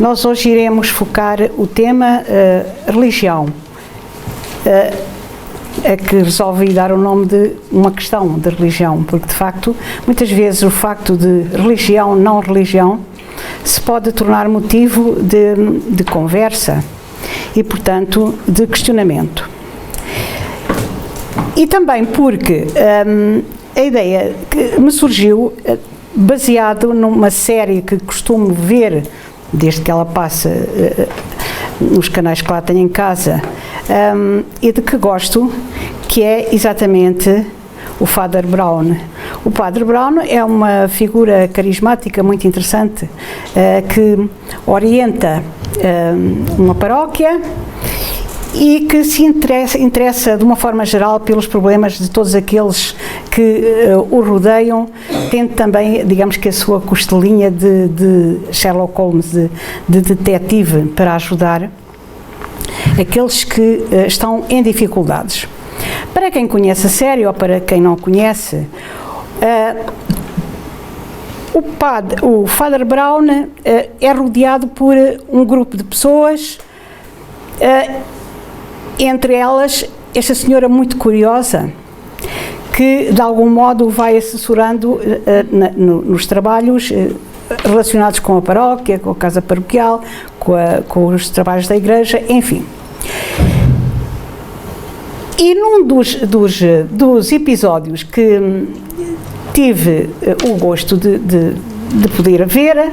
Nós hoje iremos focar o tema religião, a que resolvi dar o nome de uma questão de religião, porque de facto, muitas vezes o facto de religião, não religião, se pode tornar motivo de conversa e, portanto, de questionamento. E também porque a ideia que me surgiu, baseado numa série que costumo ver, desde que ela passa nos canais que lá tenho em casa, e de que gosto, que é exatamente o Father Brown. O Padre Brown é uma figura carismática muito interessante, que orienta uma paróquia e que se interessa de uma forma geral pelos problemas de todos aqueles que o rodeiam, tendo também, digamos que a sua costelinha de Sherlock Holmes, de detetive, para ajudar aqueles que estão em dificuldades. Para quem conhece a série ou para quem não conhece, o Father Brown é rodeado por um grupo de pessoas, entre elas esta senhora muito curiosa, que de algum modo vai assessorando nos trabalhos relacionados com a paróquia, com a casa paroquial, com os trabalhos da igreja, enfim. E num dos episódios que tive o gosto de poder ver,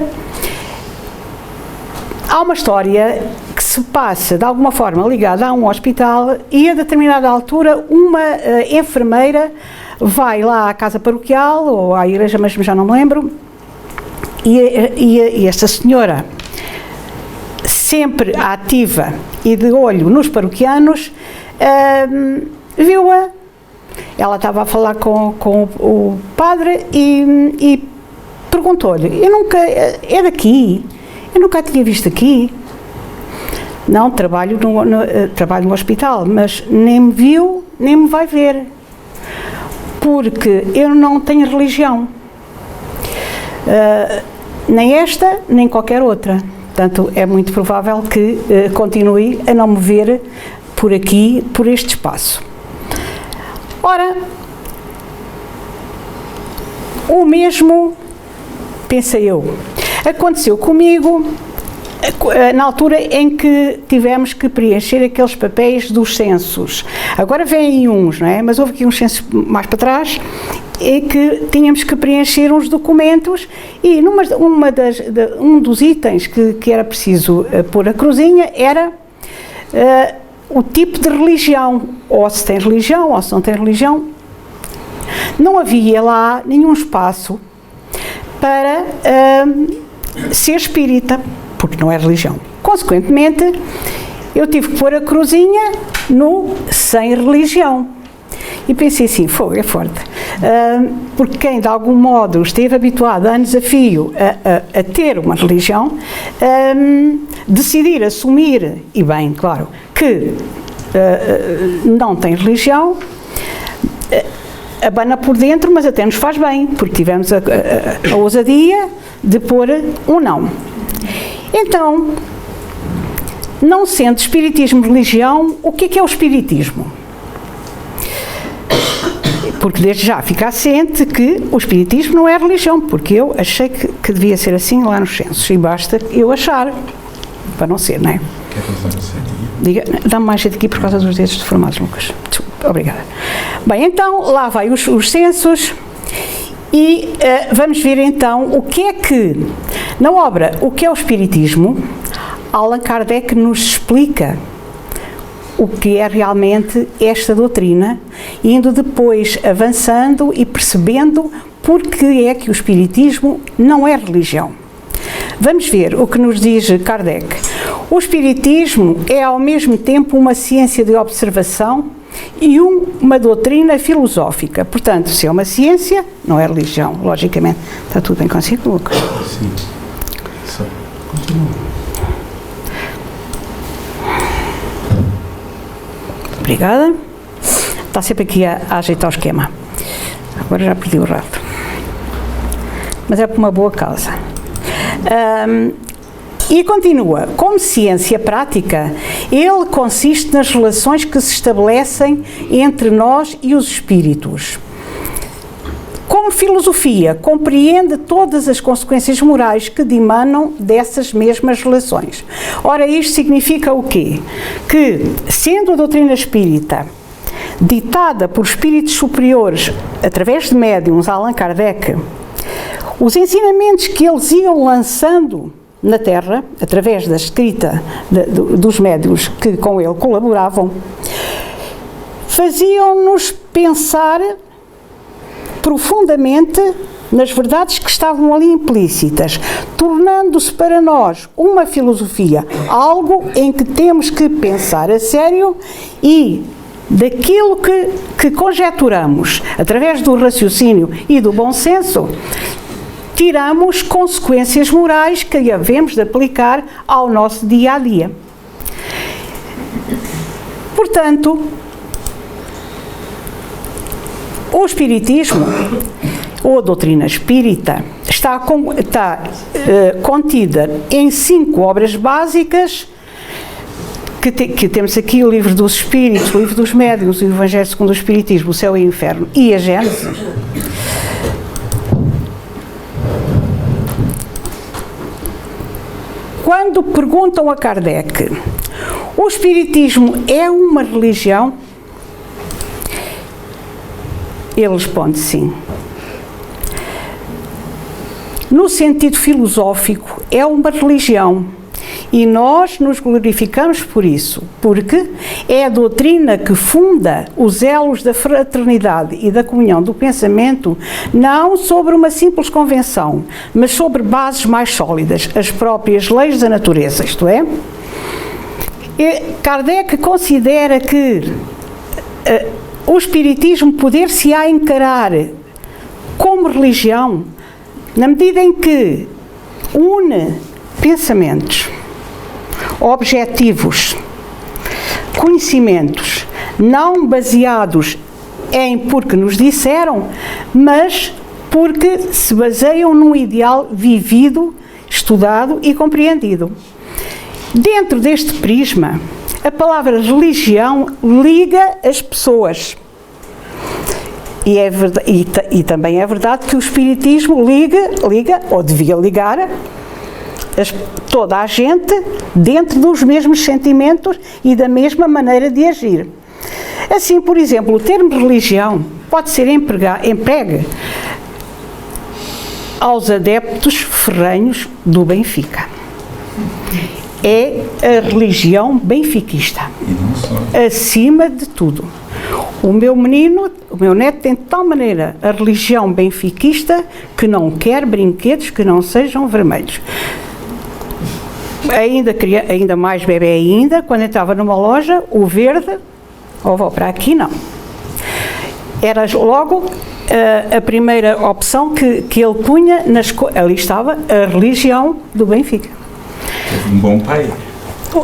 há uma história que se passa de alguma forma ligada a um hospital e a determinada altura uma enfermeira vai lá à casa paroquial ou à igreja, mas já não me lembro, e esta senhora, sempre ativa e de olho nos paroquianos, viu-a. Ela estava a falar com o padre e perguntou-lhe: é daqui? Eu nunca a tinha visto aqui. Não, trabalho no hospital, mas nem me viu, nem me vai ver, porque eu não tenho religião, nem esta, nem qualquer outra. Portanto, é muito provável que continue a não me ver por aqui, por este espaço. Ora, o mesmo, pensei eu, aconteceu comigo na altura em que tivemos que preencher aqueles papéis dos censos. Agora vêm uns, não é? Mas houve aqui uns censos mais para trás em que tínhamos que preencher uns documentos e um dos itens que era preciso pôr a cruzinha era o tipo de religião, ou se tem religião, ou se não tem religião. Não havia lá nenhum espaço para ser espírita, porque não é religião. Consequentemente, eu tive que pôr a cruzinha no sem religião. E pensei assim, é forte. Porque quem de algum modo esteve habituado a anos a fio a ter uma religião, decidir assumir, e bem, claro, que não tem religião, abana por dentro, mas até nos faz bem, porque tivemos a ousadia de pôr um não. Então, não sendo espiritismo religião, o que é o espiritismo? Porque desde já fica assente que o espiritismo não é religião, porque eu achei que devia ser assim lá nos censos, e basta eu achar, para não ser, não é? Quer começar a ser? Diga, dá-me mais jeito aqui por causa dos dedos deformados, Lucas. Obrigada. Bem, então, lá vai os censos e vamos ver então o que é que, na obra O que é o Espiritismo, Allan Kardec nos explica o que é realmente esta doutrina, indo depois avançando e percebendo porque é que o Espiritismo não é religião. Vamos ver o que nos diz Kardec. O Espiritismo é ao mesmo tempo uma ciência de observação e uma doutrina filosófica. Portanto, se é uma ciência, não é religião, logicamente. Está tudo bem consigo, Lucas? Sim. Só. Continua. Obrigada. Está sempre aqui a ajeitar o esquema. Agora já perdi o rato. Mas é por uma boa causa. E continua, como ciência prática, ele consiste nas relações que se estabelecem entre nós e os espíritos. Como filosofia, compreende todas as consequências morais que dimanam dessas mesmas relações. Ora, isto significa o quê? Que, sendo a doutrina espírita ditada por espíritos superiores através de médiuns, Allan Kardec, os ensinamentos que eles iam lançando na Terra, através da escrita dos médiuns que com ele colaboravam, faziam-nos pensar profundamente nas verdades que estavam ali implícitas, tornando-se para nós uma filosofia, algo em que temos que pensar a sério e daquilo que conjeturamos através do raciocínio e do bom senso, tiramos consequências morais que havemos de aplicar ao nosso dia a dia. Portanto, o Espiritismo, ou a doutrina espírita, está contida em 5 obras básicas, que temos aqui: o Livro dos Espíritos, o Livro dos Médiuns, o Evangelho segundo o Espiritismo, o Céu e o Inferno e a Gênese. Quando perguntam a Kardec, o Espiritismo é uma religião? Ele responde sim. No sentido filosófico, é uma religião e nós nos glorificamos por isso, porque é a doutrina que funda os elos da fraternidade e da comunhão do pensamento, não sobre uma simples convenção, mas sobre bases mais sólidas, as próprias leis da natureza, isto é. Kardec considera que o Espiritismo poder-se-á encarar como religião na medida em que une pensamentos, objetivos, conhecimentos, não baseados em porque nos disseram, mas porque se baseiam num ideal vivido, estudado e compreendido. Dentro deste prisma, a palavra religião liga as pessoas. E também é verdade que o Espiritismo liga, ou devia ligar, toda a gente dentro dos mesmos sentimentos e da mesma maneira de agir. Assim, por exemplo, o termo religião pode ser empregue aos adeptos ferrenhos do Benfica. É a religião benfiquista, acima de tudo. O meu neto tem de tal maneira a religião benfiquista que não quer brinquedos que não sejam vermelhos. Ainda mais bebê ainda, quando entrava numa loja, o verde, vou para aqui, não. Era logo a primeira opção que ele punha, ali estava a religião do Benfica. Teve um bom pai.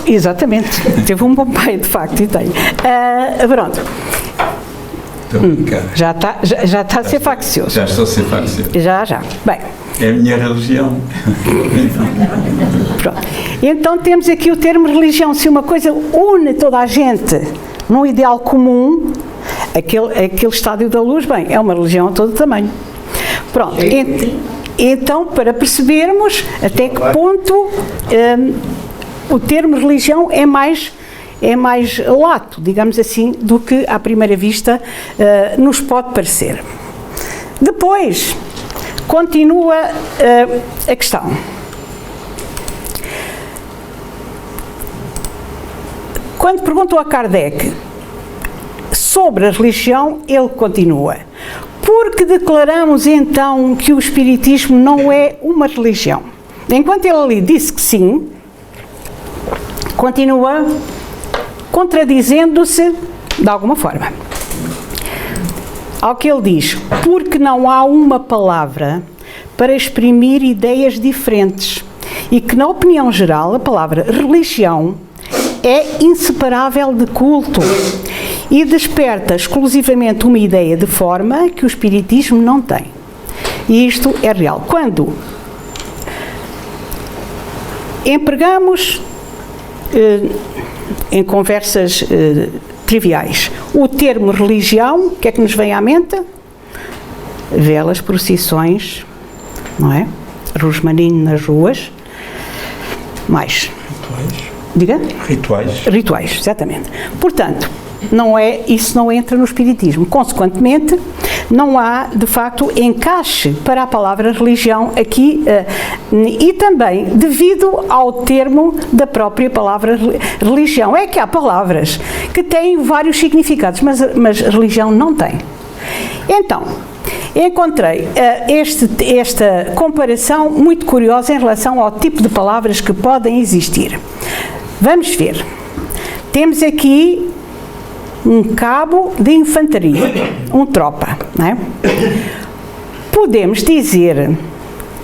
Exatamente, teve um bom pai, de facto, e tem. Pronto. Já está a ser faccioso. Já estou a ser faccioso. Já. Bem. É a minha religião. Pronto. Então temos aqui o termo religião. Se uma coisa une toda a gente num ideal comum, aquele estádio da luz, bem, é uma religião a todo tamanho. Pronto. Então, para percebermos até que ponto o termo religião é mais lato, digamos assim, do que à primeira vista nos pode parecer. Depois, continua a questão. Quando perguntou a Kardec sobre a religião, ele continua: porque declaramos então que o Espiritismo não é uma religião? Enquanto ele ali disse que sim, continua contradizendo-se de alguma forma. Ao que ele diz: porque não há uma palavra para exprimir ideias diferentes e que, na opinião geral, a palavra religião é inseparável de culto e desperta exclusivamente uma ideia de forma que o Espiritismo não tem. E isto é real. Quando empregamos em conversas triviais o termo religião, o que é que nos vem à mente? Velas, procissões, não é? Rosmaninho nas ruas. Mais. Rituais. Diga? Rituais. Rituais, exatamente. Portanto, isso não entra no espiritismo. Consequentemente, não há, de facto, encaixe para a palavra religião aqui e também devido ao termo da própria palavra religião. É que há palavras que têm vários significados, mas religião não tem. Então, encontrei esta comparação muito curiosa em relação ao tipo de palavras que podem existir. Vamos ver. Temos aqui um cabo de infantaria, um tropa, não é? Podemos dizer,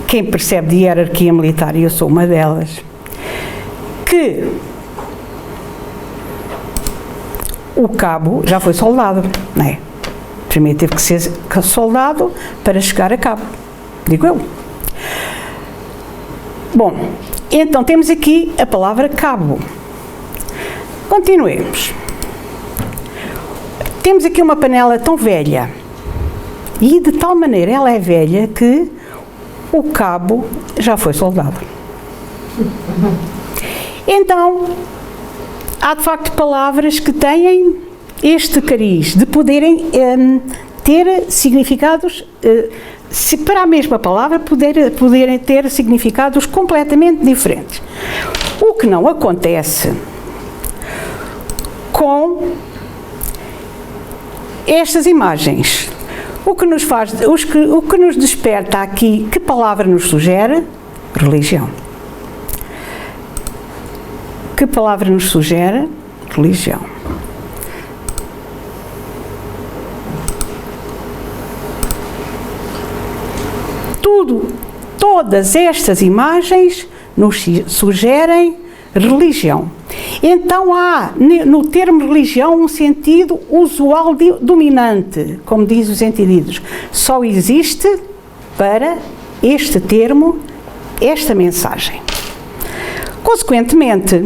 quem percebe de hierarquia militar, e eu sou uma delas, que o cabo já foi soldado, não é? Primeiro teve que ser soldado para chegar a cabo, digo eu. Bom, então temos aqui a palavra cabo. Continuemos. Temos aqui uma panela tão velha, e de tal maneira ela é velha que o cabo já foi soldado. Então, há de facto palavras que têm este cariz de poderem ter significados, para a mesma palavra, poderem ter significados completamente diferentes. O que não acontece com estas imagens. O que nos desperta aqui, que palavra nos sugere? Religião. Que palavra nos sugere? Religião. Todas estas imagens nos sugerem religião. Então há no termo religião um sentido usual dominante, como diz os entendidos. Só existe para este termo, esta mensagem. Consequentemente,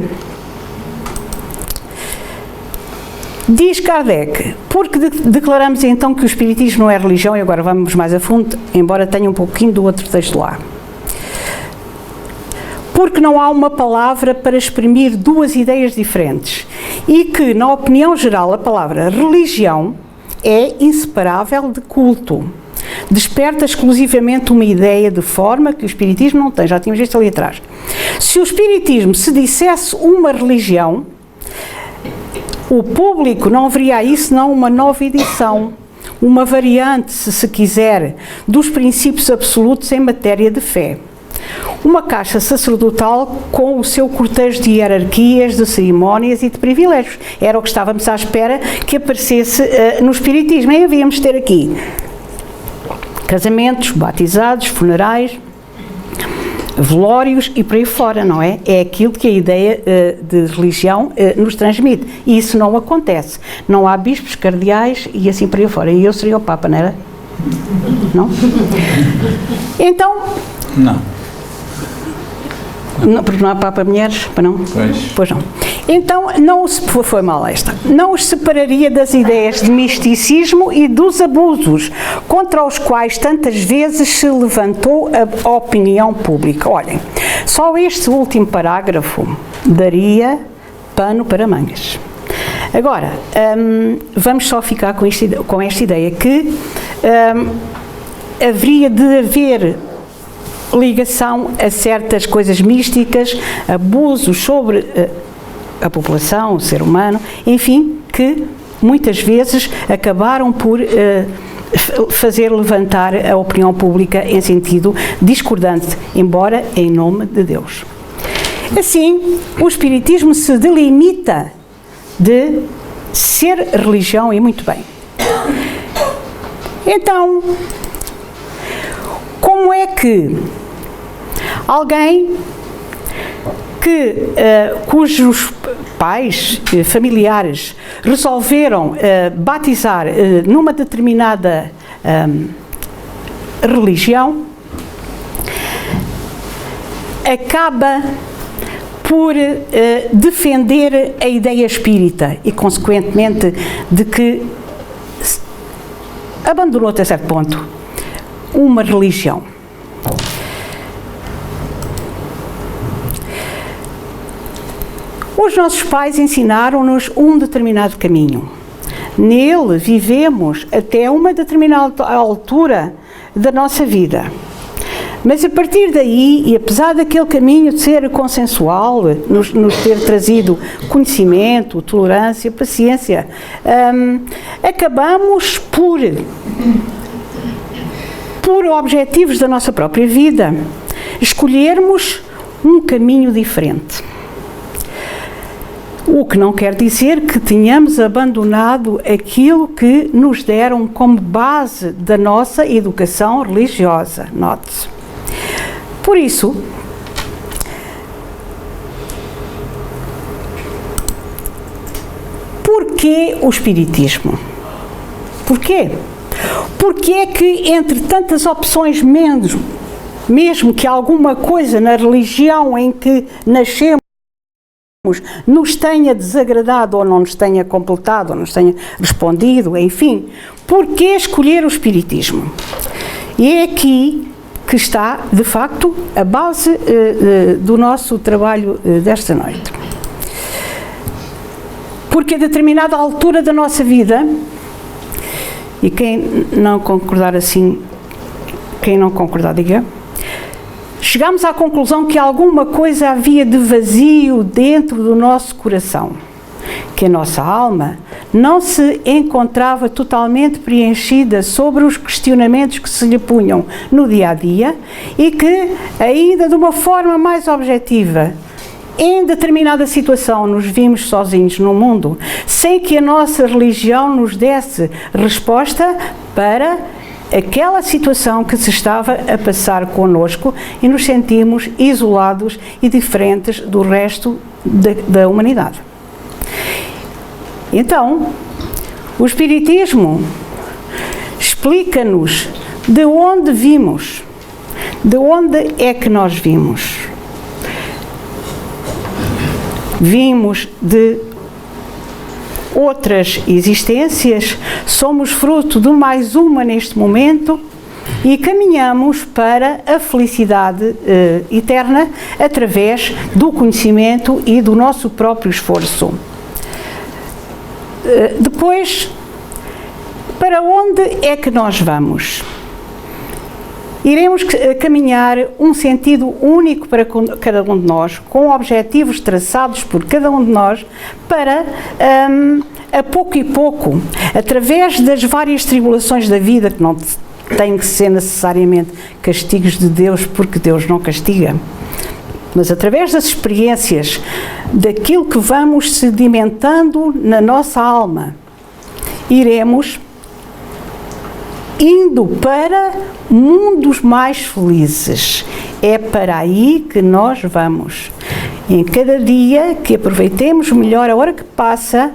diz Kardec, porque declaramos então que o espiritismo não é religião, e agora vamos mais a fundo, embora tenha um pouquinho do outro texto lá. Porque não há uma palavra para exprimir duas ideias diferentes e que, na opinião geral, a palavra religião é inseparável de culto. Desperta exclusivamente uma ideia de forma que o espiritismo não tem, já tínhamos visto ali atrás. Se o espiritismo se dissesse uma religião, o público não veria aí senão uma nova edição, uma variante, se quiser, dos princípios absolutos em matéria de fé. Uma caixa sacerdotal com o seu cortejo de hierarquias, de cerimónias e de privilégios. Era o que estávamos à espera que aparecesse no espiritismo. E havíamos de ter aqui casamentos, batizados, funerais, velórios e por aí fora, não é? É aquilo que a ideia de religião nos transmite. E isso não acontece. Não há bispos, cardeais e assim por aí fora. E eu seria o Papa, não era? Não? Então... Não. Não, porque não há Papa mulheres, para não? Pois não. Então, foi mal esta. Não os separaria das ideias de misticismo e dos abusos contra os quais tantas vezes se levantou a opinião pública. Olhem, só este último parágrafo daria pano para mangas. Agora, vamos só ficar com esta ideia que haveria de haver ligação a certas coisas místicas, abusos sobre a população, o ser humano, enfim, que muitas vezes acabaram por fazer levantar a opinião pública em sentido discordante, embora em nome de Deus. Assim, o espiritismo se delimita de ser religião e muito bem. Então, como é que alguém cujos pais, familiares, resolveram batizar numa determinada religião, acaba por defender a ideia espírita e, consequentemente, de que abandonou até certo ponto uma religião. Os nossos pais ensinaram-nos um determinado caminho. Nele vivemos até uma determinada altura da nossa vida. Mas a partir daí, e apesar daquele caminho de ser consensual, nos ter trazido conhecimento, tolerância, paciência, acabamos por objetivos da nossa própria vida, escolhermos um caminho diferente. O que não quer dizer que tenhamos abandonado aquilo que nos deram como base da nossa educação religiosa, note-se. Por isso, porquê o Espiritismo? Porquê? Porque é que entre tantas opções, mesmo que alguma coisa na religião em que nascemos nos tenha desagradado ou não nos tenha completado, ou nos tenha respondido, enfim, porquê escolher o Espiritismo? E é aqui que está, de facto, a base do nosso trabalho desta noite. Porque a determinada altura da nossa vida, e quem não concordar assim, quem não concordar diga, chegámos à conclusão que alguma coisa havia de vazio dentro do nosso coração, que a nossa alma não se encontrava totalmente preenchida sobre os questionamentos que se lhe punham no dia-a-dia e que, ainda de uma forma mais objetiva, em determinada situação nos vimos sozinhos no mundo, sem que a nossa religião nos desse resposta para aquela situação que se estava a passar connosco e nos sentimos isolados e diferentes do resto da humanidade. Então, o Espiritismo explica-nos de onde vimos, de onde é que nós vimos. Vimos de outras existências, somos fruto de mais uma neste momento e caminhamos para a felicidade eterna através do conhecimento e do nosso próprio esforço. Depois, para onde é que nós vamos? Iremos caminhar um sentido único para cada um de nós, com objetivos traçados por cada um de nós, para, a pouco e pouco, através das várias tribulações da vida, que não têm que ser necessariamente castigos de Deus, porque Deus não castiga, mas através das experiências, daquilo que vamos sedimentando na nossa alma, iremos indo para mundos mais felizes. É para aí que nós vamos. Em cada dia que aproveitemos melhor a hora que passa,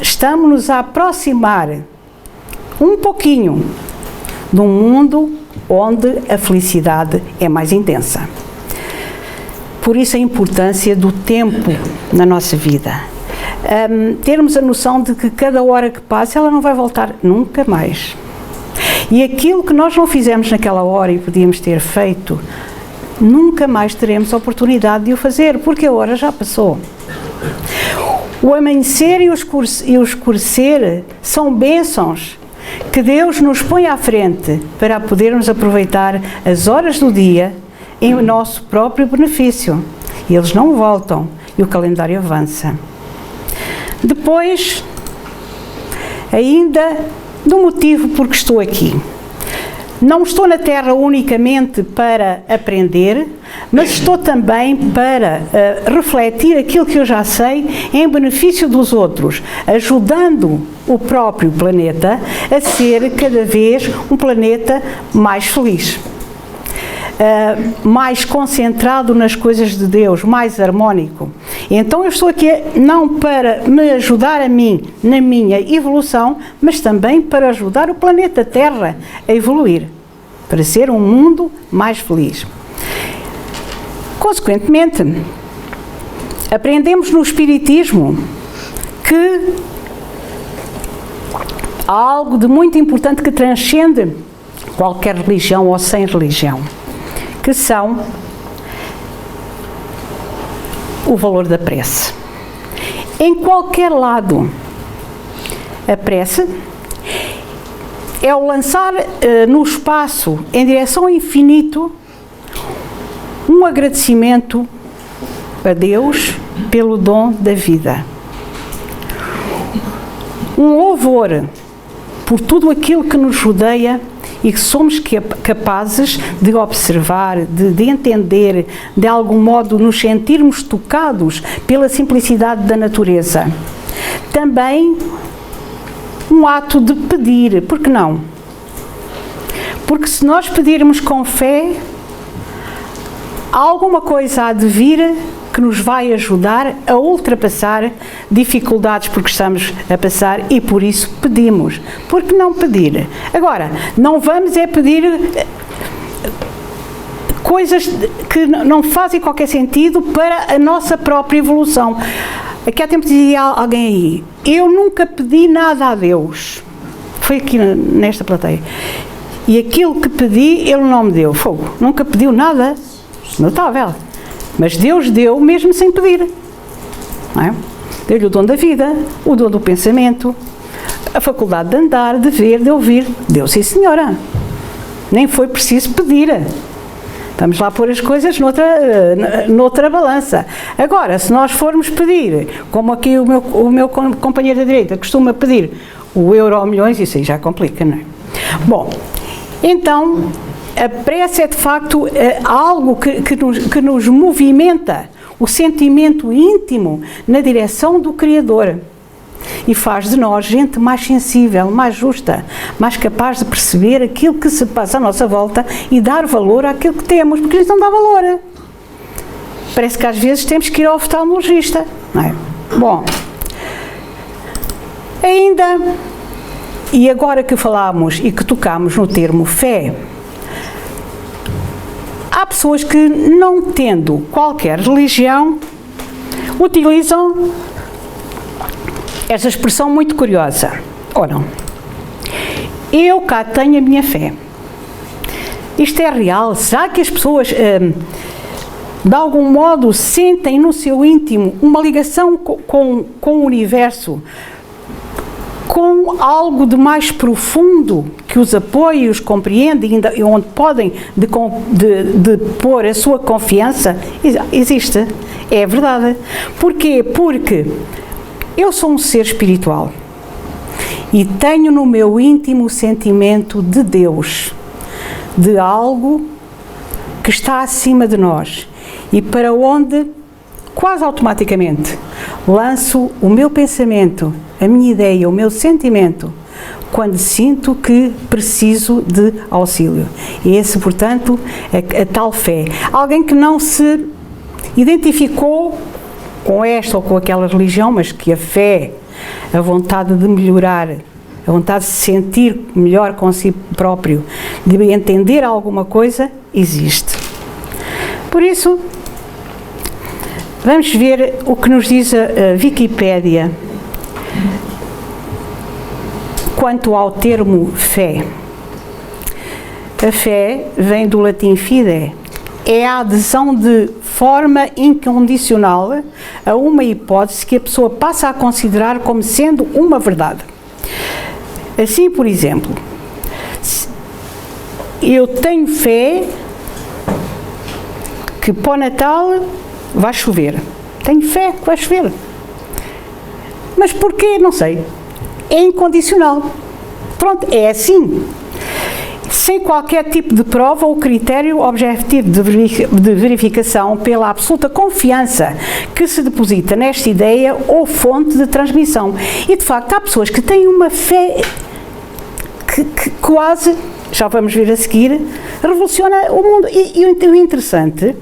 estamos-nos a aproximar um pouquinho de um mundo onde a felicidade é mais intensa. Por isso a importância do tempo na nossa vida. Termos a noção de que cada hora que passa ela não vai voltar nunca mais. E aquilo que nós não fizemos naquela hora e podíamos ter feito, nunca mais teremos a oportunidade de o fazer, porque a hora já passou. O amanhecer e o escurecer são bênçãos que Deus nos põe à frente para podermos aproveitar as horas do dia em nosso próprio benefício. E eles não voltam e o calendário avança. Depois, ainda do motivo por que estou aqui. Não estou na Terra unicamente para aprender, mas estou também para refletir aquilo que eu já sei em benefício dos outros, ajudando o próprio planeta a ser cada vez um planeta mais feliz. Mais concentrado nas coisas de Deus, mais harmónico. Então eu estou aqui não para me ajudar a mim na minha evolução, mas também para ajudar o planeta Terra a evoluir, para ser um mundo mais feliz. Consequentemente, Aprendemos no Espiritismo que há algo de muito importante que transcende qualquer religião ou sem religião, que são o valor da prece. Em qualquer lado, a prece é o lançar no espaço, em direção ao infinito, um agradecimento a Deus pelo dom da vida. Um louvor por tudo aquilo que nos rodeia e que somos capazes de observar, de entender, de algum modo nos sentirmos tocados pela simplicidade da natureza. Também um ato de pedir, por que não? Porque se nós pedirmos com fé, alguma coisa há de vir que nos vai ajudar a ultrapassar dificuldades porque estamos a passar e por isso pedimos. Por que não pedir? Agora, não vamos é pedir coisas que não fazem qualquer sentido para a nossa própria evolução. Aqui há tempo dizia alguém aí, eu nunca pedi nada a Deus. Foi aqui nesta plateia. E aquilo que pedi, Ele não me deu. Fogo. Nunca pediu nada. Notável. Mas Deus deu mesmo sem pedir. Não é? Deu-lhe o dom da vida, o dom do pensamento, a faculdade de andar, de ver, de ouvir. Deu, sim senhora. Nem foi preciso pedir. Vamos lá pôr as coisas noutra balança. Agora, se nós formos pedir, como aqui o meu companheiro da direita costuma pedir o euro ou milhões, isso aí já complica, não é? Bom, então, a prece é de facto algo que nos movimenta, o sentimento íntimo na direção do Criador e faz de nós gente mais sensível, mais justa, mais capaz de perceber aquilo que se passa à nossa volta e dar valor àquilo que temos, porque isso não dá valor. Parece que às vezes temos que ir ao oftalmologista, não é? Bom, ainda, e agora que falámos e que tocámos no termo fé, há pessoas que, não tendo qualquer religião, utilizam esta expressão muito curiosa. Ora, eu cá tenho a minha fé. Isto é real? Será que as pessoas, de algum modo, sentem no seu íntimo uma ligação com o universo, com algo de mais profundo que os apoie, os compreende e onde podem de pôr a sua confiança? Existe, é verdade. Porquê? Porque eu sou um ser espiritual e tenho no meu íntimo o sentimento de Deus, de algo que está acima de nós e para onde, quase automaticamente, lanço o meu pensamento, a minha ideia, o meu sentimento, quando sinto que preciso de auxílio. E esse, portanto, é a tal fé. Alguém que não se identificou com esta ou com aquela religião, mas que a fé, a vontade de melhorar, a vontade de se sentir melhor com si próprio, de entender alguma coisa, existe. Por isso, vamos ver o que nos diz a Wikipédia quanto ao termo fé. A fé vem do latim fide, é a adesão de forma incondicional a uma hipótese que a pessoa passa a considerar como sendo uma verdade. Assim, por exemplo, eu tenho fé que para o Natal vai chover. Tenho fé que vai chover. Mas porquê? Não sei. É incondicional. Pronto, é assim. Sem qualquer tipo de prova ou critério objetivo de verificação pela absoluta confiança que se deposita nesta ideia ou fonte de transmissão. E, de facto, há pessoas que têm uma fé que quase, já vamos ver a seguir, revoluciona o mundo. E o interessante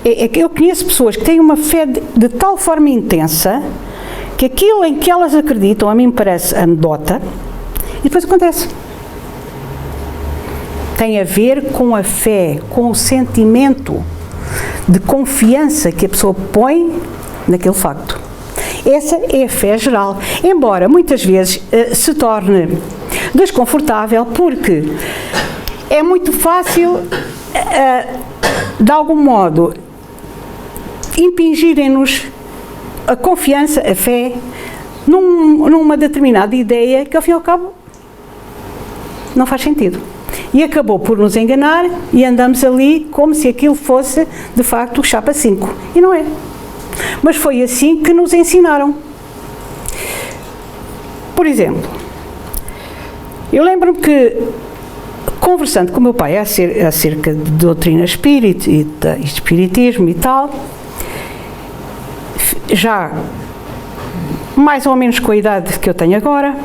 é que eu conheço pessoas que têm uma fé de tal forma intensa que aquilo em que elas acreditam, a mim parece anedota, e depois acontece. Tem a ver com a fé, com o sentimento de confiança que a pessoa põe naquele facto. Essa é a fé geral, embora muitas vezes se torne desconfortável, porque é muito fácil, de algum modo, impingirem-nos a confiança, a fé, numa determinada ideia que, ao fim e ao cabo, não faz sentido. E acabou por nos enganar e andamos ali como se aquilo fosse, de facto, o chapa 5. E não é. Mas foi assim que nos ensinaram. Por exemplo, eu lembro-me que, conversando com o meu pai acerca de doutrina espírita e de espiritismo e tal, já mais ou menos com a idade que eu tenho agora,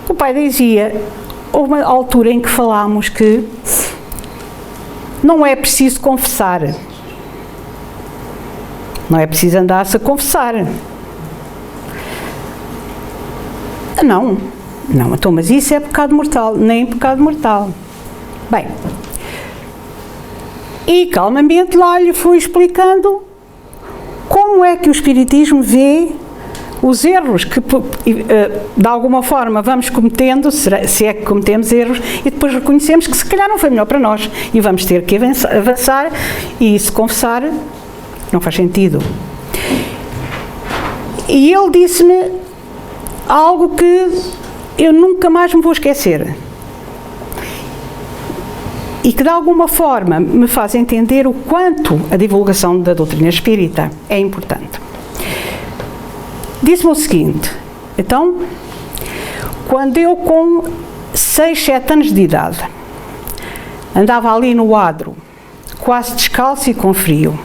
o pai dizia, houve uma altura em que falámos que não é preciso confessar. Não é preciso andar-se a confessar. Não, então, mas isso é pecado mortal, nem pecado mortal. Bem, e calmamente lá lhe fui explicando como é que o Espiritismo vê os erros que, de alguma forma, vamos cometendo, se é que cometemos erros, e depois reconhecemos que se calhar não foi melhor para nós, e vamos ter que avançar, e se confessar, não faz sentido. E ele disse-me algo que eu nunca mais me vou esquecer, e que de alguma forma me faz entender o quanto a divulgação da doutrina espírita é importante. Disse-me o seguinte: então, quando eu com 6, 7 anos de idade andava ali no adro, quase descalço e com frio,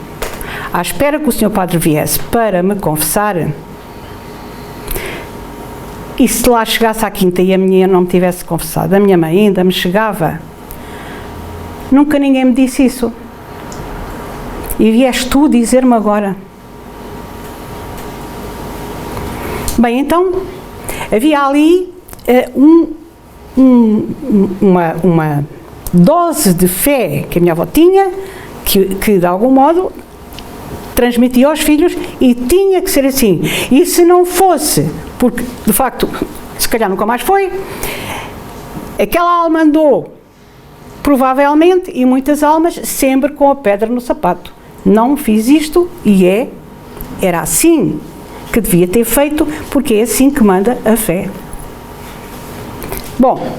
à espera que o Sr. Padre viesse para me confessar, e se lá chegasse à quinta e a minha não me tivesse confessado, a minha mãe ainda me chegava, nunca ninguém me disse isso. E vieste tu dizer-me agora. Bem, então, havia ali uma dose de fé que a minha avó tinha, que de algum modo transmitia aos filhos, e tinha que ser assim. E se não fosse, porque de facto, se calhar nunca mais foi, aquela alma andou, provavelmente, e muitas almas, sempre com a pedra no sapato. Não fiz isto e era assim que devia ter feito, porque é assim que manda a fé. Bom,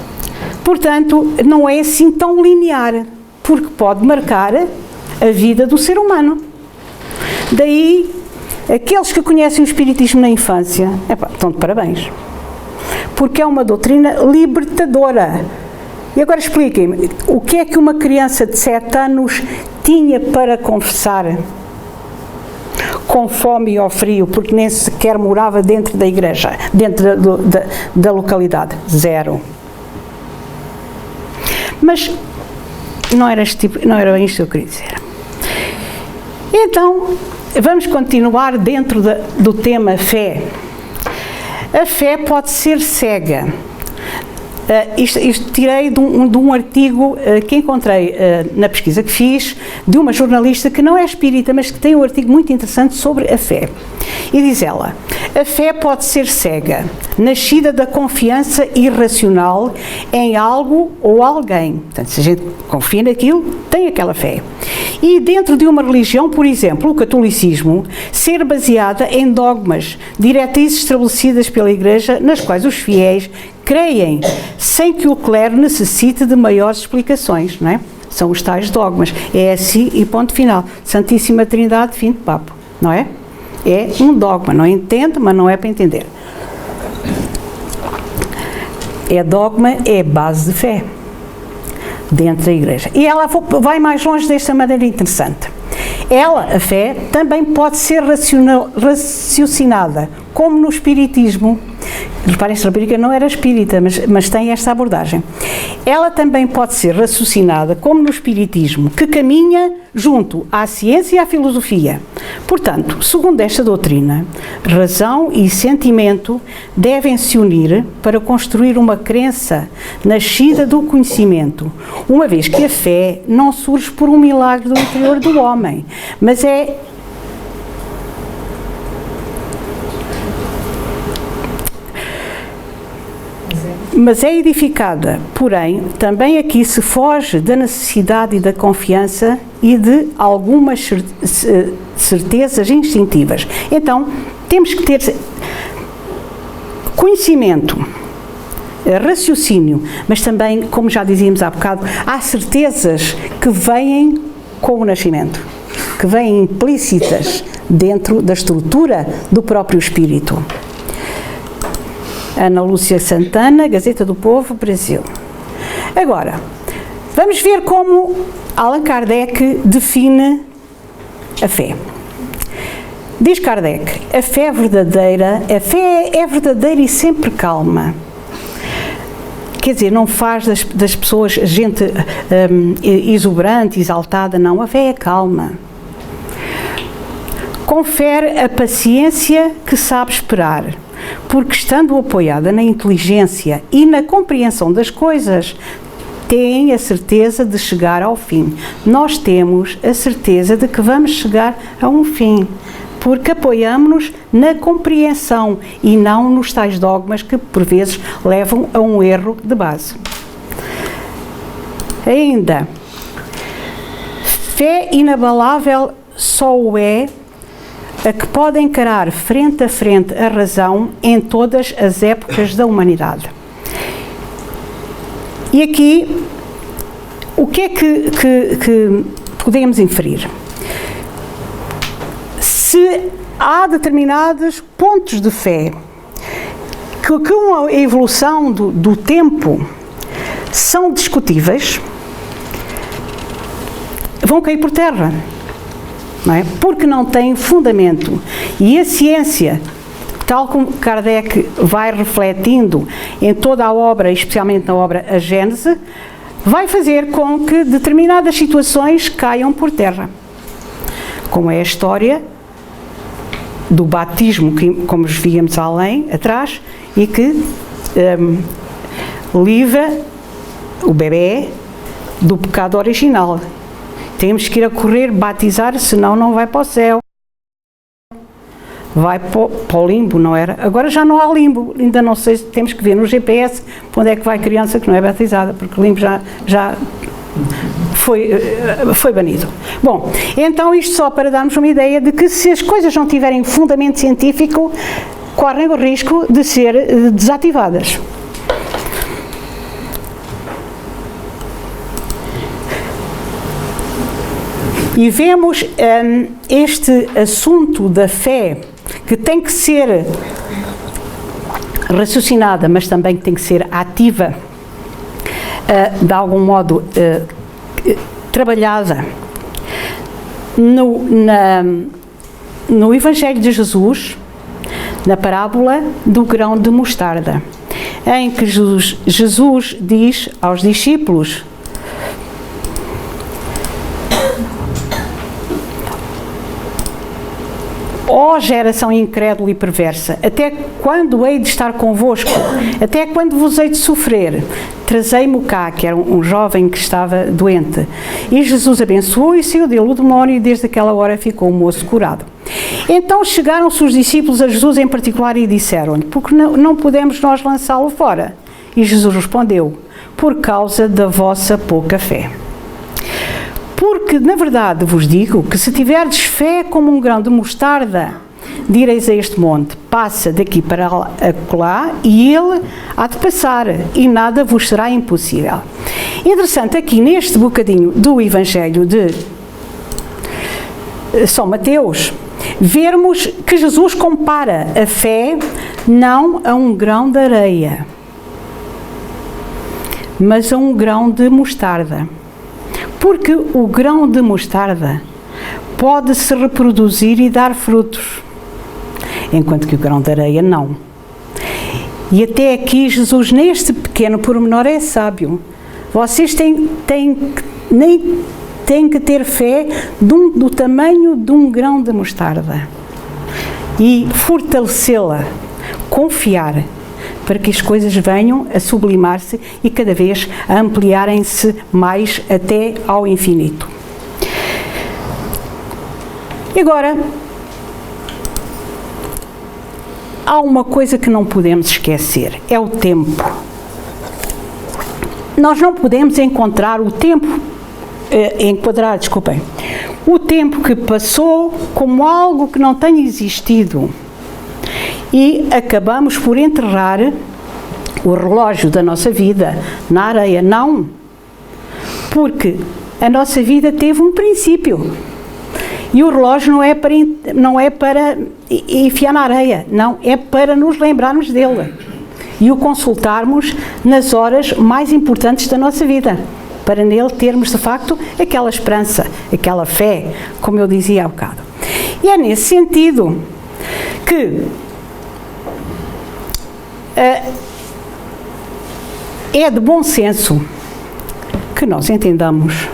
portanto, não é assim tão linear, porque pode marcar a vida do ser humano. Daí, aqueles que conhecem o Espiritismo na infância, estão de parabéns, porque é uma doutrina libertadora. E agora expliquem-me, o que é que uma criança de 7 anos tinha para confessar? Com fome e ao frio, porque nem sequer morava dentro da igreja, dentro da localidade. 0. Mas não era isto que eu queria dizer. Então, vamos continuar dentro do tema fé. A fé pode ser cega. Isto tirei de um artigo que encontrei na pesquisa que fiz, de uma jornalista que não é espírita, mas que tem um artigo muito interessante sobre a fé. E diz ela: a fé pode ser cega, nascida da confiança irracional em algo ou alguém. Portanto, se a gente confia naquilo, tem aquela fé. E dentro de uma religião, por exemplo, o catolicismo, ser baseada em dogmas, diretrizes estabelecidas pela Igreja, nas quais os fiéis creem, sem que o clero necessite de maiores explicações, não é? São os tais dogmas. É assim e ponto final. Santíssima Trindade, fim de papo, não é? É um dogma, não entende, mas não é para entender. É dogma, é base de fé dentro da Igreja. E ela vai mais longe desta maneira interessante. A fé, também pode ser raciocinada, como no Espiritismo. Reparem, esta rapariga não era espírita, mas tem esta abordagem. Ela também pode ser raciocinada, como no Espiritismo, que caminha junto à ciência e à filosofia. Portanto, segundo esta doutrina, razão e sentimento devem se unir para construir uma crença nascida do conhecimento, uma vez que a fé não surge por um milagre do interior do homem, mas é Mas é edificada, porém, também aqui se foge da necessidade e da confiança e de algumas certezas instintivas. Então, temos que ter conhecimento, raciocínio, mas também, como já dizíamos há bocado, há certezas que vêm com o nascimento, que vêm implícitas dentro da estrutura do próprio espírito. Ana Lúcia Santana, Gazeta do Povo, Brasil. Agora, vamos ver como Allan Kardec define a fé. Diz Kardec, a fé é verdadeira e sempre calma. Quer dizer, não faz das pessoas gente exuberante, exaltada, não. A fé é calma. Confere a paciência que sabe esperar, porque estando apoiada na inteligência e na compreensão das coisas, tem a certeza de chegar ao fim. Nós temos a certeza de que vamos chegar a um fim, porque apoiamos-nos na compreensão e não nos tais dogmas que, por vezes, levam a um erro de base. Ainda, fé inabalável só o é a que pode encarar frente a frente a razão em todas as épocas da humanidade. E aqui, o que é que podemos inferir? Se há determinados pontos de fé que com a evolução do tempo são discutíveis, vão cair por terra. Não é? Porque não tem fundamento. E a ciência, tal como Kardec vai refletindo em toda a obra, especialmente na obra A Gênese, vai fazer com que determinadas situações caiam por terra. Como é a história do batismo, que, como víamos atrás, e que livra o bebê do pecado original. Temos que ir a correr, batizar, senão não vai para o céu. Vai para o limbo, não era? Agora já não há limbo, ainda não sei, temos que ver no GPS para onde é que vai criança que não é batizada, porque o limbo já foi banido. Bom, então isto só para darmos uma ideia de que se as coisas não tiverem fundamento científico, correm o risco de ser desativadas. E vemos este assunto da fé, que tem que ser raciocinada, mas também tem que ser ativa, de algum modo trabalhada. No Evangelho de Jesus, na parábola do grão de mostarda, em que Jesus diz aos discípulos: ó geração incrédula e perversa, até quando hei de estar convosco? Até quando vos hei de sofrer? Trazei-mo cá, que era um jovem que estava doente. E Jesus abençoou e saiu dele o demónio, e desde aquela hora ficou o moço curado. Então chegaram-se os discípulos a Jesus em particular e disseram-lhe: porque não podemos nós lançá-lo fora? E Jesus respondeu: por causa da vossa pouca fé. Porque, na verdade, vos digo que se tiverdes fé como um grão de mostarda, direis a este monte: passa daqui para acolá, e ele há de passar, e nada vos será impossível. Interessante aqui, neste bocadinho do Evangelho de São Mateus, vermos que Jesus compara a fé não a um grão de areia, mas a um grão de mostarda. Porque o grão de mostarda pode se reproduzir e dar frutos, enquanto que o grão de areia não. E até aqui Jesus, neste pequeno pormenor, é sábio. Vocês têm que ter fé do tamanho de um grão de mostarda e fortalecê-la, confiar, para que as coisas venham a sublimar-se e cada vez a ampliarem-se mais até ao infinito. E agora, há uma coisa que não podemos esquecer, é o tempo. nós não podemos encontrar o tempo, o tempo que passou como algo que não tenha existido. E acabamos por enterrar o relógio da nossa vida na areia. Não, porque a nossa vida teve um princípio. E o relógio não é para enfiar na areia, não, é para nos lembrarmos dele e o consultarmos nas horas mais importantes da nossa vida, para nele termos de facto aquela esperança, aquela fé, como eu dizia há bocado. E é nesse sentido que é de bom senso que nós entendamos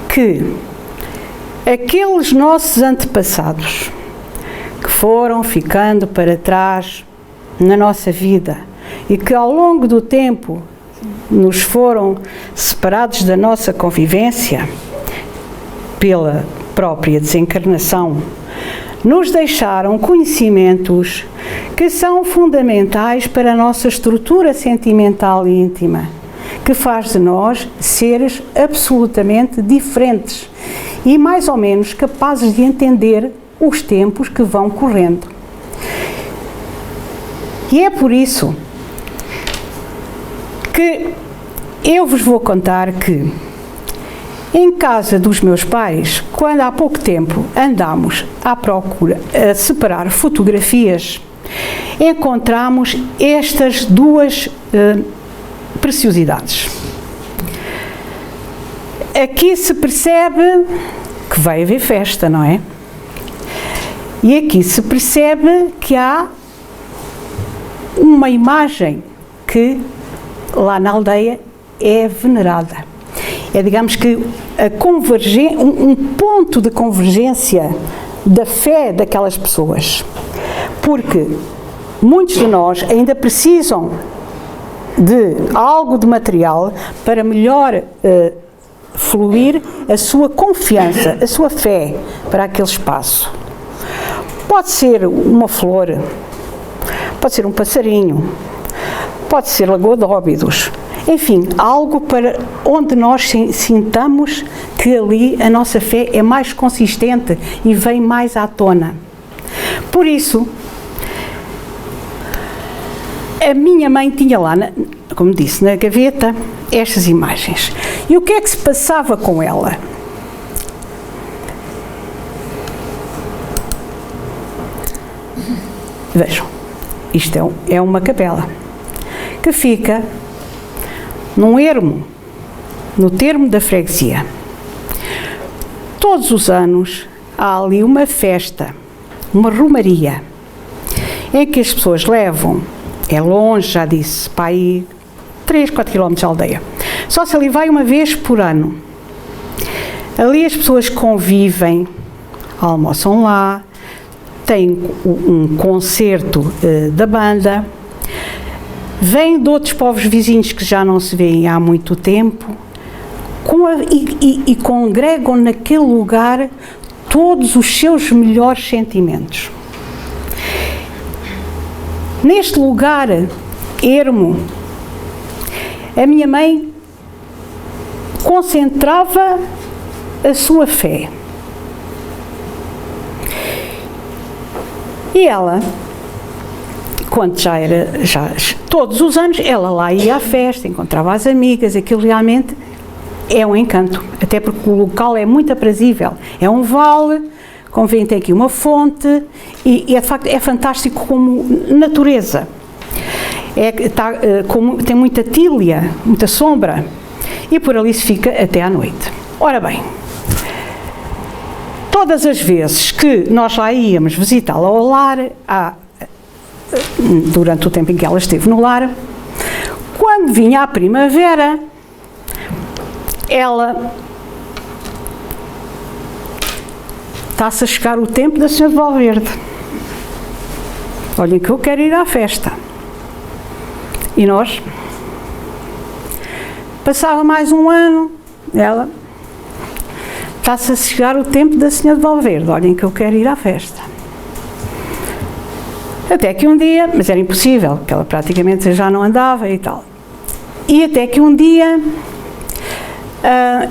que aqueles nossos antepassados que foram ficando para trás na nossa vida e que ao longo do tempo nos foram separados da nossa convivência pela própria desencarnação, nos deixaram conhecimentos que são fundamentais para a nossa estrutura sentimental e íntima, que faz de nós seres absolutamente diferentes e mais ou menos capazes de entender os tempos que vão correndo. E é por isso que eu vos vou contar que em casa dos meus pais, quando há pouco tempo andámos à procura a separar fotografias, encontramos estas duas preciosidades. Aqui se percebe que vai haver festa, não é? E aqui se percebe que há uma imagem que lá na aldeia é venerada. É, digamos que um ponto de convergência da fé daquelas pessoas. Porque muitos de nós ainda precisam de algo de material para melhor fluir a sua confiança, a sua fé para aquele espaço. Pode ser uma flor, pode ser um passarinho, pode ser Lagoa de Óbidos, enfim, algo para onde nós sintamos que ali a nossa fé é mais consistente e vem mais à tona. Por isso, a minha mãe tinha lá, como disse, na gaveta, estas imagens. E o que é que se passava com ela? Vejam, isto é uma capela que fica num ermo, no termo da freguesia. Todos os anos há ali uma festa, uma romaria, em que as pessoas levam, é longe, já disse, para aí 3, 4 km de aldeia. Só se ali vai uma vez por ano. Ali as pessoas convivem, almoçam lá, têm um concerto da banda, vêm de outros povos vizinhos que já não se veem há muito tempo e congregam naquele lugar todos os seus melhores sentimentos. Neste lugar ermo, a minha mãe concentrava a sua fé. E ela, quando todos os anos, ela lá ia à festa, encontrava as amigas, aquilo realmente é um encanto, até porque o local é muito aprazível, é um vale, convém ter aqui uma fonte e de facto é fantástico como natureza. Tem muita tília, muita sombra e por ali se fica até à noite. Ora bem, todas as vezes que nós lá íamos visitá-la ao lar, durante o tempo em que ela esteve no lar, quando vinha a primavera, ela está-se a chegar o tempo da Senhora de Valverde. Olhem que eu quero ir à festa. E nós, passava mais um ano, ela, está-se a chegar o tempo da Senhora de Valverde. Olhem que eu quero ir à festa. Até que um dia, mas era impossível, porque ela praticamente já não andava e tal. E até que um dia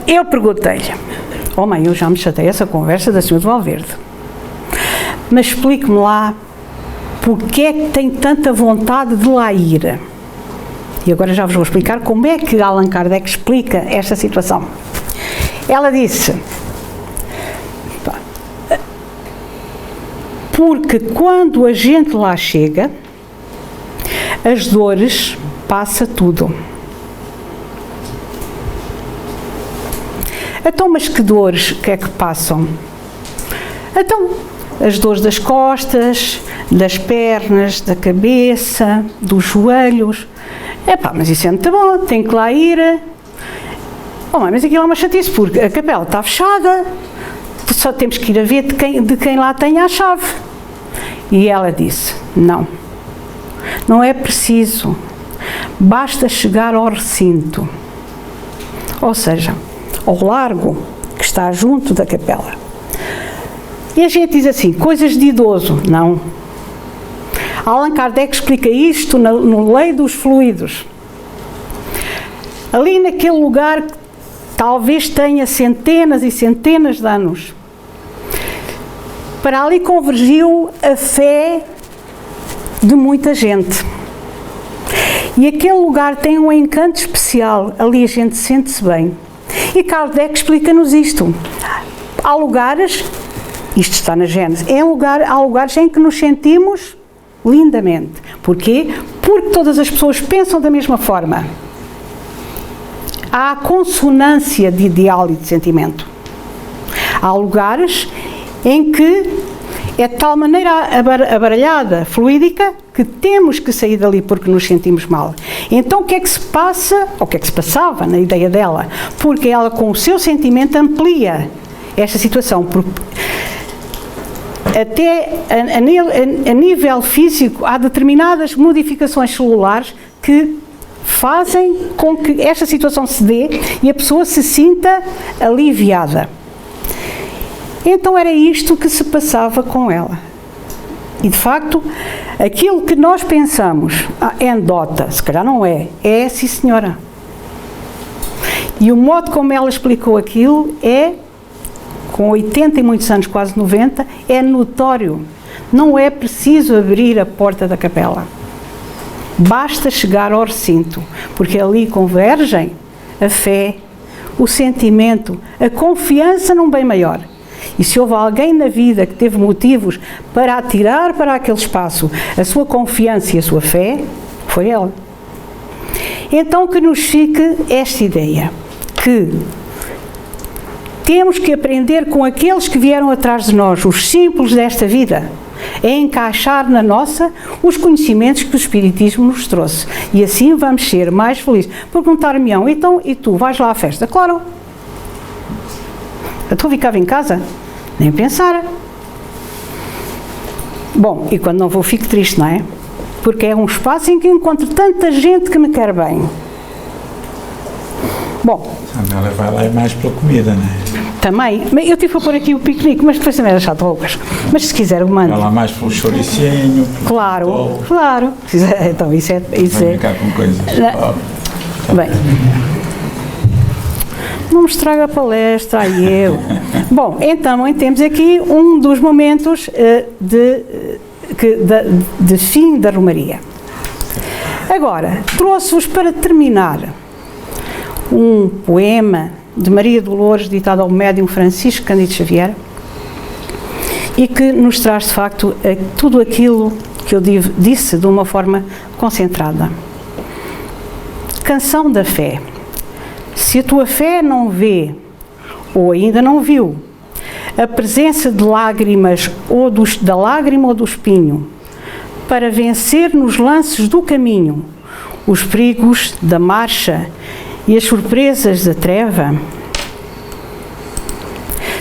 eu perguntei-lhe: oh mãe, eu já me chatei essa conversa da senhora de Valverde, mas explique-me lá porque é que tem tanta vontade de lá ir. E agora já vos vou explicar como é que Allan Kardec explica esta situação. Ela disse: porque quando a gente lá chega, as dores, passa tudo. Então, mas que dores que é que passam? Então, as dores das costas, das pernas, da cabeça, dos joelhos. Mas isso é muito bom, tem que lá ir. Oh, mãe, mas aquilo é uma chatice, porque a capela está fechada, só temos que ir a ver de quem lá tem a chave. E ela disse: não, não é preciso, basta chegar ao recinto, ou seja, ao largo que está junto da capela. E a gente diz assim, coisas de idoso. Não. Allan Kardec explica isto no Lei dos Fluidos. Ali naquele lugar que talvez tenha centenas e centenas de anos, para ali convergiu a fé de muita gente. E aquele lugar tem um encanto especial, ali a gente sente-se bem. E Kardec explica-nos isto. Há lugares, isto está na Gênese, há lugares em que nos sentimos lindamente. Porquê? Porque todas as pessoas pensam da mesma forma. Há consonância de ideal e de sentimento. Há lugares em que é de tal maneira abaralhada, fluídica, que temos que sair dali porque nos sentimos mal. Então o que é que se passa, ou o que é que se passava na ideia dela? Porque ela, com o seu sentimento, amplia esta situação. Até a nível físico, há determinadas modificações celulares que fazem com que esta situação se dê e a pessoa se sinta aliviada. Então era isto que se passava com ela. E de facto, aquilo que nós pensamos, é anedota, se calhar não é, é sim senhora. E o modo como ela explicou aquilo é, com 80 e muitos anos, quase 90, é notório. Não é preciso abrir a porta da capela. Basta chegar ao recinto, porque ali convergem a fé, o sentimento, a confiança num bem maior. E se houve alguém na vida que teve motivos para atirar para aquele espaço a sua confiança e a sua fé, foi ela. Então que nos fique esta ideia, que temos que aprender com aqueles que vieram atrás de nós, os símbolos desta vida, é encaixar na nossa os conhecimentos que o Espiritismo nos trouxe. E assim vamos ser mais felizes. Perguntar-me-ão, então, e tu, vais lá à festa? Claro. Tu ficava em casa? Nem pensar. Bom, e quando não vou fico triste, não é? Porque é um espaço em que encontro tanta gente que me quer bem. Bom. Ela vai lá mais pela comida, não é? Também. Eu tive a pôr aqui o piquenique, mas depois também era chato roupas. Mas se quiser, eu mando. Vai lá mais pelo choricinho. Claro, claro. Então, isso é... Vai ficar com coisas. Bem... Não me estraga a palestra, aí eu. Bom, então temos aqui um dos momentos de fim da Romaria. Agora, trouxe-vos para terminar um poema de Maria Dolores, ditado ao médium Francisco Cândido Xavier, e que nos traz, de facto, tudo aquilo que eu disse de uma forma concentrada. Canção da Fé. Se a tua fé não vê, ou ainda não viu, a presença de lágrimas, da lágrima ou do espinho, para vencer nos lances do caminho os perigos da marcha e as surpresas da treva,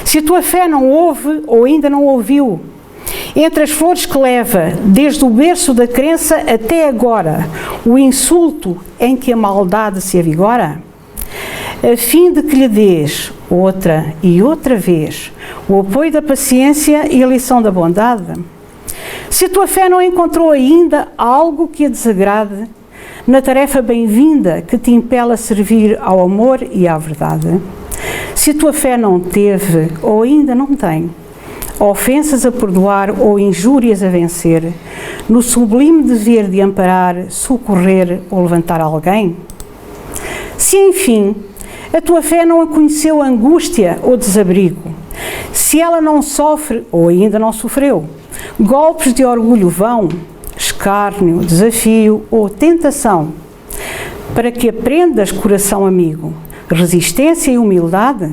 se a tua fé não ouve ou ainda não ouviu, entre as flores que leva, desde o berço da crença até agora, o insulto em que a maldade se avigora, a fim de que lhe dês outra e outra vez o apoio da paciência e a lição da bondade, se a tua fé não encontrou ainda algo que a desagrade, na tarefa bem-vinda que te impele a servir ao amor e à verdade. Se a tua fé não teve ou ainda não tem ofensas a perdoar ou injúrias a vencer, no sublime dever de amparar, socorrer ou levantar alguém, se enfim a tua fé não conheceu angústia ou desabrigo, se ela não sofre ou ainda não sofreu golpes de orgulho vão, escárnio, desafio ou tentação, para que aprendas, coração amigo, resistência e humildade,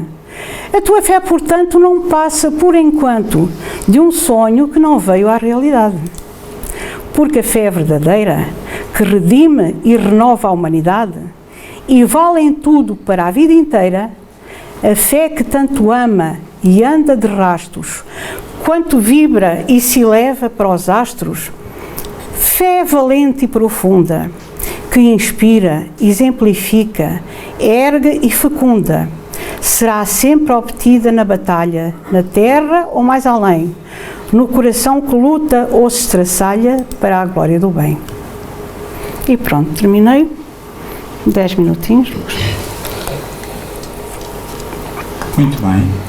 a tua fé, portanto, não passa, por enquanto, de um sonho que não veio à realidade. Porque a fé é verdadeira, que redime e renova a humanidade, e vale em tudo para a vida inteira, a fé que tanto ama e anda de rastros, quanto vibra e se eleva para os astros, fé valente e profunda, que inspira, exemplifica, ergue e fecunda, será sempre obtida na batalha, na terra ou mais além, no coração que luta ou se estraçalha para a glória do bem. E pronto, terminei. 10 minutinhos. Muito bem.